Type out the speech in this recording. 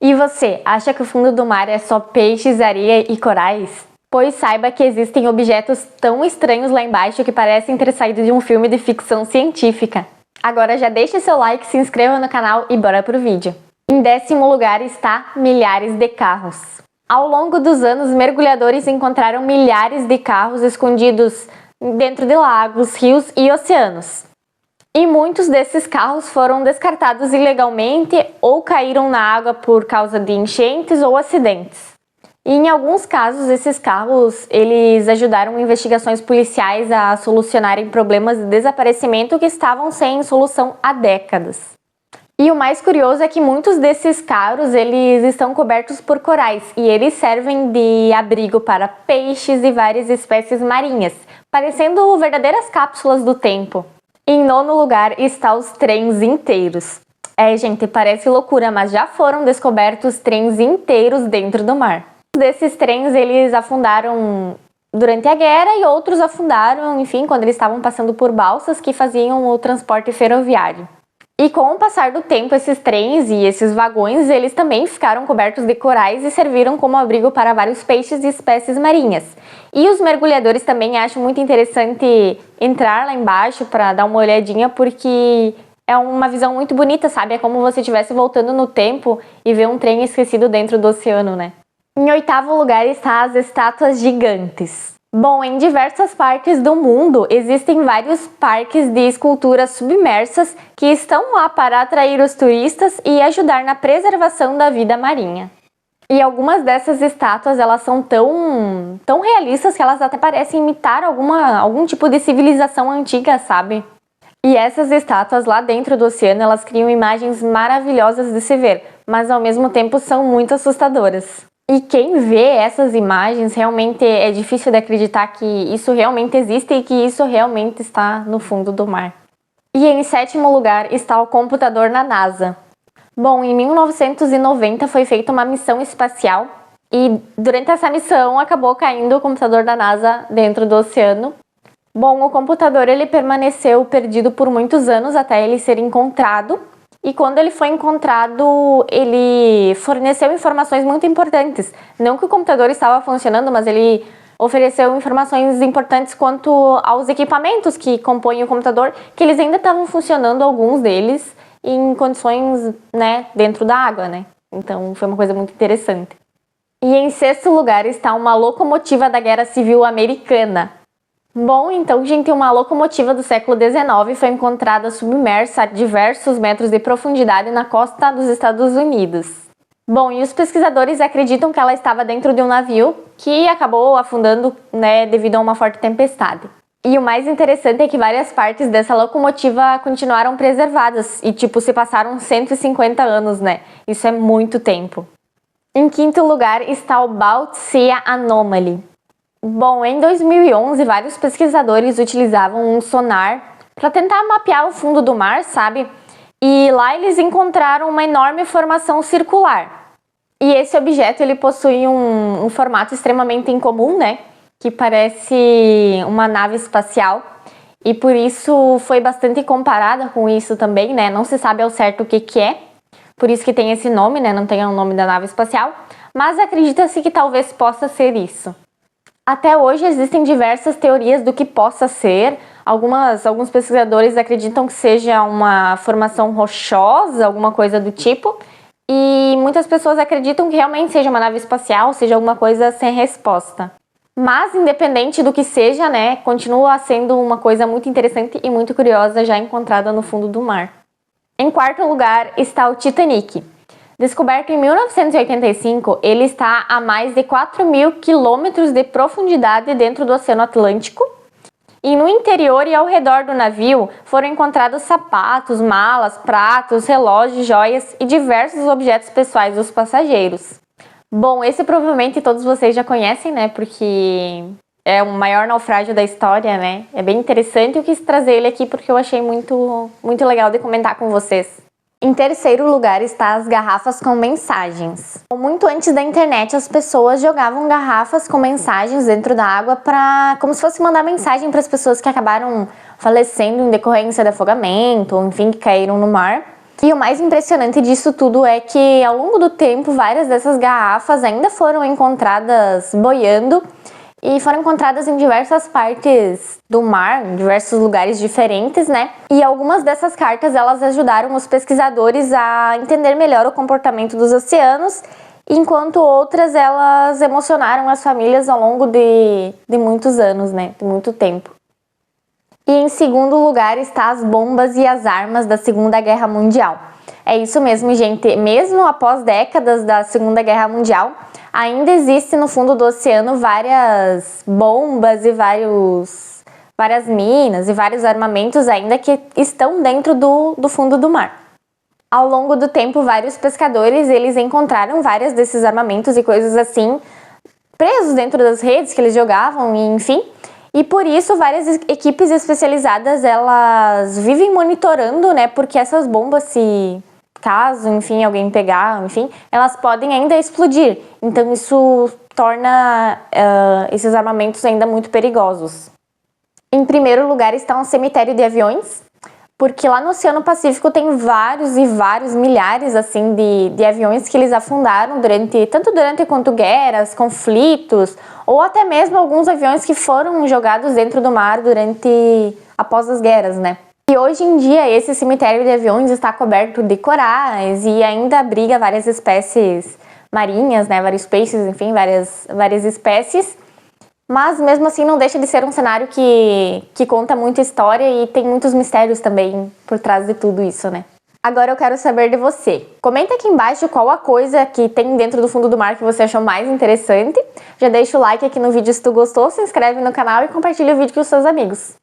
E você, acha que o fundo do mar é só peixes, areia e corais? Pois saiba que existem objetos tão estranhos lá embaixo que parecem ter saído de um filme de ficção científica. Agora já deixe seu like, se inscreva no canal e bora pro vídeo. Em 10º lugar está milhares de carros. Ao longo dos anos, mergulhadores encontraram milhares de carros escondidos dentro de lagos, rios e oceanos. E muitos desses carros foram descartados ilegalmente ou caíram na água por causa de enchentes ou acidentes. E em alguns casos, esses carros eles ajudaram investigações policiais a solucionarem problemas de desaparecimento que estavam sem solução há décadas. E o mais curioso é que muitos desses carros eles estão cobertos por corais e eles servem de abrigo para peixes e várias espécies marinhas, parecendo verdadeiras cápsulas do tempo. Em 9º lugar está os trens inteiros. Gente, parece loucura, mas já foram descobertos trens inteiros dentro do mar. Desses trens eles afundaram durante a guerra e outros afundaram, enfim, quando eles estavam passando por balsas que faziam o transporte ferroviário. E com o passar do tempo, esses trens e esses vagões, eles também ficaram cobertos de corais e serviram como abrigo para vários peixes e espécies marinhas. E os mergulhadores também acham muito interessante entrar lá embaixo para dar uma olhadinha, porque é uma visão muito bonita, sabe? É como se você estivesse voltando no tempo e ver um trem esquecido dentro do oceano, né? Em 8º lugar está as estátuas gigantes. Bom, em diversas partes do mundo existem vários parques de esculturas submersas que estão lá para atrair os turistas e ajudar na preservação da vida marinha. E algumas dessas estátuas elas são tão realistas que elas até parecem imitar algum tipo de civilização antiga, sabe? E essas estátuas lá dentro do oceano elas criam imagens maravilhosas de se ver, mas ao mesmo tempo são muito assustadoras. E quem vê essas imagens, realmente é difícil de acreditar que isso realmente existe e que isso realmente está no fundo do mar. E em 7º lugar está o computador na NASA. Bom, em 1990 foi feita uma missão espacial e durante essa missão acabou caindo o computador da NASA dentro do oceano. Bom, o computador ele permaneceu perdido por muitos anos até ele ser encontrado. E quando ele foi encontrado, ele forneceu informações muito importantes. Não que o computador estava funcionando, mas ele ofereceu informações importantes quanto aos equipamentos que compõem o computador, que eles ainda estavam funcionando, alguns deles, em condições, né, dentro da água, né? Então foi uma coisa muito interessante. E em 6º lugar está uma locomotiva da Guerra Civil Americana. Bom, então, gente, uma locomotiva do século XIX foi encontrada submersa a diversos metros de profundidade na costa dos Estados Unidos. Bom, e os pesquisadores acreditam que ela estava dentro de um navio que acabou afundando, né, devido a uma forte tempestade. E o mais interessante é que várias partes dessa locomotiva continuaram preservadas e, se passaram 150 anos, né? Isso é muito tempo. Em 5º lugar está o Baltic Sea Anomaly. Bom, em 2011, vários pesquisadores utilizavam um sonar para tentar mapear o fundo do mar, sabe? E lá eles encontraram uma enorme formação circular. E esse objeto ele possui um formato extremamente incomum, né? Que parece uma nave espacial. E por isso foi bastante comparada com isso também, né? Não se sabe ao certo o que é. Por isso que tem esse nome, né? Não tem o nome da nave espacial. Mas acredita-se que talvez possa ser isso. Até hoje existem diversas teorias do que possa ser. Alguns pesquisadores acreditam que seja uma formação rochosa, alguma coisa do tipo. E muitas pessoas acreditam que realmente seja uma nave espacial, seja alguma coisa sem resposta. Mas independente do que seja, né, continua sendo uma coisa muito interessante e muito curiosa já encontrada no fundo do mar. Em 4º lugar está o Titanic. Descoberto em 1985, ele está a mais de 4.000 quilômetros de profundidade dentro do Oceano Atlântico. E no interior e ao redor do navio foram encontrados sapatos, malas, pratos, relógios, joias e diversos objetos pessoais dos passageiros. Bom, esse provavelmente todos vocês já conhecem, né? Porque é o maior naufrágio da história, né? É bem interessante, eu quis trazer ele aqui porque eu achei muito legal de comentar com vocês. Em 3º lugar está as garrafas com mensagens. Muito antes da internet, as pessoas jogavam garrafas com mensagens dentro da água como se fosse mandar mensagem para as pessoas que acabaram falecendo em decorrência de afogamento, ou enfim, que caíram no mar. E o mais impressionante disso tudo é que ao longo do tempo várias dessas garrafas ainda foram encontradas boiando e foram encontradas em diversas partes do mar, em diversos lugares diferentes, né? E algumas dessas cartas elas ajudaram os pesquisadores a entender melhor o comportamento dos oceanos, enquanto outras elas emocionaram as famílias ao longo de muitos anos, né? De muito tempo. E em segundo lugar está as bombas e as armas da Segunda Guerra Mundial. É isso mesmo, gente. Mesmo após décadas da Segunda Guerra Mundial, ainda existe no fundo do oceano várias bombas e várias minas e vários armamentos ainda que estão dentro do fundo do mar. Ao longo do tempo, vários pescadores eles encontraram vários desses armamentos e coisas assim presos dentro das redes que eles jogavam, e enfim. E por isso várias equipes especializadas elas vivem monitorando, né? Porque essas bombas, se caso, enfim, alguém pegar, enfim, elas podem ainda explodir. Então isso torna esses armamentos ainda muito perigosos. Em primeiro lugar está um cemitério de aviões, porque lá no Oceano Pacífico tem vários e vários milhares assim de aviões que eles afundaram tanto durante quanto guerras, conflitos, ou até mesmo alguns aviões que foram jogados dentro do mar após as guerras, né? E hoje em dia esse cemitério de aviões está coberto de corais e ainda abriga várias espécies marinhas, né? Vários peixes, enfim, várias espécies. Mas mesmo assim não deixa de ser um cenário que conta muita história e tem muitos mistérios também por trás de tudo isso, né? Agora eu quero saber de você. Comenta aqui embaixo qual a coisa que tem dentro do fundo do mar que você achou mais interessante. Já deixa o like aqui no vídeo se tu gostou, se inscreve no canal e compartilha o vídeo com os seus amigos.